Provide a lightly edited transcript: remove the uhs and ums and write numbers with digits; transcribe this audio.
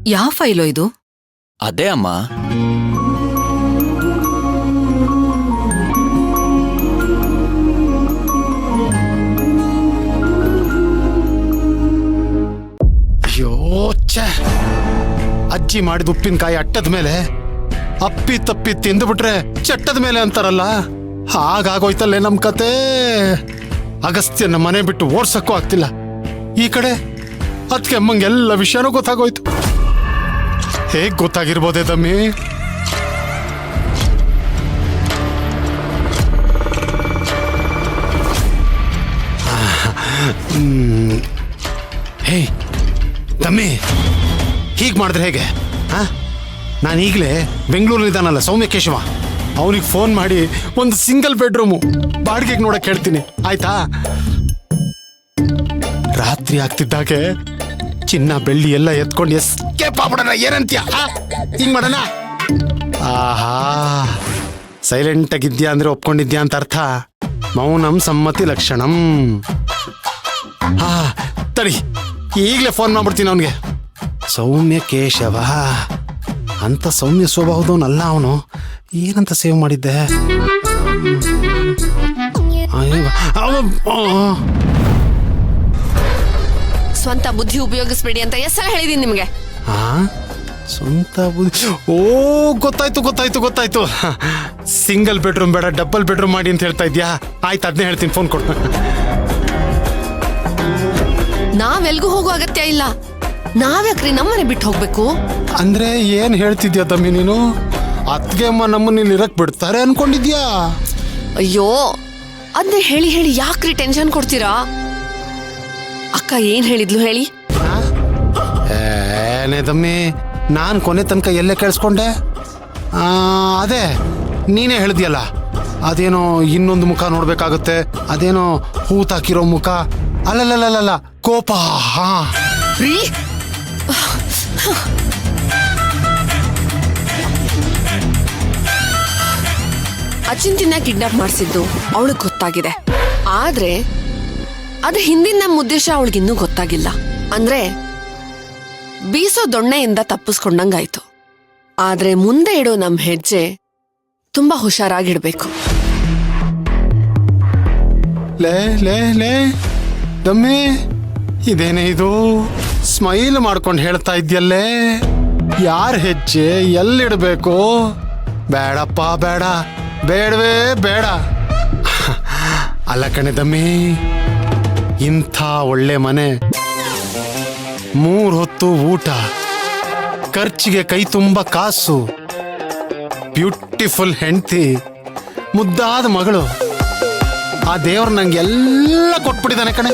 ಯಾವ ಫೈಲೋ ಇದು? ಅದೇ ಅಮ್ಮ. ಅಯ್ಯೋ ಛೇ, ಅಜ್ಜಿ ಮಾಡಿದ ಉಪ್ಪಿನಕಾಯಿ ಅಟ್ಟದ ಮೇಲೆ ಅಪ್ಪಿ ತಪ್ಪಿ ತಿಂದುಬಿಟ್ರೆ ಚಟ್ಟದ ಮೇಲೆ ಅಂತಾರಲ್ಲ, ಹಾಗಾಗೋಯ್ತಲ್ಲೇ ನಮ್ ಕತೆ. ಅಗಸ್ತ್ಯನ ಮನೆ ಬಿಟ್ಟು ಓಡ್ಸಕ್ಕೂ ಆಗ್ತಿಲ್ಲ. ಈ ಕಡೆ ಅದಕ್ಕೆ ಅಮ್ಮಂಗೆಲ್ಲ ವಿಷಯನೂ ಗೊತ್ತಾಗೋಯ್ತು. ಹೇಗ್ ಗೊತ್ತಾಗಿರ್ಬೋದೇ ತಮ್ಮಿ? ಹೇ ತಮ್ಮಿ, ಹೀಗೆ ಮಾಡಿದ್ರೆ ಹೇಗೆ? ನಾನು ಈಗಲೇ ಬೆಂಗಳೂರಲ್ಲಿದ್ದಾನಲ್ಲ ಸೌಮ್ಯ ಕೇಶವ, ಅವನಿಗೆ ಫೋನ್ ಮಾಡಿ ಒಂದು ಸಿಂಗಲ್ ಬೆಡ್ರೂಮು ಬಾಡಿಗೆಗೆ ನೋಡಕ್ಕೆ ಹೇಳ್ತೀನಿ, ಆಯ್ತಾ? ರಾತ್ರಿ ಆಗ್ತಿದ್ದಾಗೆ ಚಿನ್ನ ಬೆಳ್ಳಿ ಎಲ್ಲ ಎತ್ಕೊಂಡು ಎಸ್ಕೇಪ್ ಆಗ್ಬಿಡೋಣ, ಏನಂತೀಯ? ಹಿಂಗ್ ಮಾಡೋಣ? ಆಹಾ, ಸೈಲೆಂಟ್ ಆಗಿದ್ಯಾ ಅಂದ್ರೆ ಒಪ್ಕೊಂಡಿದ್ಯಾ ಅಂತ ಅರ್ಥ. ಮೌನಂ ಸಮ್ಮತಿ ಲಕ್ಷಣಂ. ತಡಿ, ಈಗಲೇ ಫೋನ್ ಮಾಡ್ಬಿಡ್ತೀನಿ ಅವನಿಗೆ. ಸೌಮ್ಯ ಕೇಶವ ಅಂತ ಸೌಮ್ಯ ಸ್ವಭಾವದವನಲ್ಲ ಅವನು. ಏನಂತ ಸೇವ್ ಮಾಡಿದ್ದೆ? ಸ್ವಂತ ಬುದ್ಧಿ ಉಪಯೋಗಿಸ್ಬೇಡಿ ಅಂತ ಎಷ್ಟು ಸಲ ಹೇಳಿದೀನಿ ನಿಮ್ಗೆ? ಸ್ವಂತ ಬುದ್ಧಿ? ಓ, ಗೊತ್ತಾಯ್ತು. ಸಿಂಗಲ್ ಬೆಡ್ರೂಮ್ ಬೇಡ, ಡಬಲ್ ಬೆಡ್ರೂಮ್ ಮಾಡಿ ಅಂತ ಹೇಳ್ತಾ ಇದ್ಯಾ? ಆಯ್ತು, ಅದನ್ನೇ ಹೇಳ್ತೀನಿ, ಫೋನ್ ಕೊಡು. ನಾವೆಲ್ಗೂ ಹೋಗೋ ಅಗತ್ಯ ಇಲ್ಲ. ನಾವ್ಯಾಕ್ರಿ ನಮ್ಮನೆ ಬಿಟ್ಟು ಹೋಗ್ಬೇಕು? ಅಂದ್ರೆ ಏನ್ ಹೇಳ್ತಿದ್ಯಾ ತಮ್ಮಿ ನೀನು? ಅತ್ಗೆ ಅಮ್ಮ ನಮ್ಮನ್ನ ಇಲ್ಲಿ ಇರಕ್ ಬಿಡ್ತಾರೆ ಅನ್ಕೊಂಡಿದ್ಯಾ? ಅಯ್ಯೋ, ಅದ್ನೇ ಹೇಳಿ ಹೇಳಿ ಯಾಕ್ರಿ ಟೆನ್ಷನ್ ಕೊಡ್ತೀರಾ? ಅಕ್ಕ ಏನ್ ಹೇಳಿದ್ಲು ಹೇಳಿ? ಏನೇ ತಮ್ಮಿ, ನಾನ್ ಕೊನೆ ತನಕ ಎಲ್ಲೇ ಕೇಳಿಸ್ಕೊಂಡೆ? ಅದೇ ನೀನೇ ಹೇಳ್ದಿಯಲ್ಲ, ಅದೇನೋ ಇನ್ನೊಂದು ಮುಖ ನೋಡ್ಬೇಕಾಗುತ್ತೆ, ಅದೇನೋ ಹೂತಾಕಿರೋ ಮುಖ. ಅಲ್ಲಲ್ಲ, ಕೋಪ. ರೀ, ಅಚಿಂತಿನ ಕಿಡ್ನಾಪ್ ಮಾಡಿಸಿದ್ದು ಅವಳಿಗೆ ಗೊತ್ತಾಗಿದೆ. ಆದ್ರೆ ಅದ್ರ ಹಿಂದಿನ ನಮ್ಮ ಉದ್ದೇಶ ಅವಳಿಗಿನ್ನೂ ಗೊತ್ತಾಗಿಲ್ಲ. ಅಂದ್ರೆ ಬೀಸೋ ದೊಣ್ಣೆಯಿಂದ ತಪ್ಪಿಸ್ಕೊಂಡಂಗಾಯ್ತು. ಆದ್ರೆ ಮುಂದೆ ಇಡೋ ನಮ್ ಹೆಜ್ಜೆ ತುಂಬಾ ಹುಷಾರಾಗಿಡ್ಬೇಕು. ಲೇ ದಮ್ಮಿ, ಇದೇನೇ ಇದು? ಸ್ಮೈಲ್ ಮಾಡ್ಕೊಂಡು ಹೇಳ್ತಾ ಇದ್ಯಲ್ಲೇ, ಯಾರ ಹೆಜ್ಜೆ ಎಲ್ಲಿಡ್ಬೇಕು? ಬೇಡಪ್ಪ, ಬೇಡವೇ ಬೇಡ. ಅಲ್ಲ ಕಣೆ ದಮ್ಮಿ, ಇಂಥ ಒಳ್ಳೆ ಮನೆ, 3 ಹೊತ್ತು ಊಟ, ಖರ್ಚಿಗೆ ಕೈ ತುಂಬ ಕಾಸು, ಬ್ಯೂಟಿಫುಲ್ ಹೆಂಡತಿ, ಮುದ್ದಾದ ಮಗಳು, ಆ ದೇವ್ರು ನಂಗೆಲ್ಲ ಕೊಟ್ಬಿಟ್ಟಿದ್ದಾನೆ ಕಣೆ.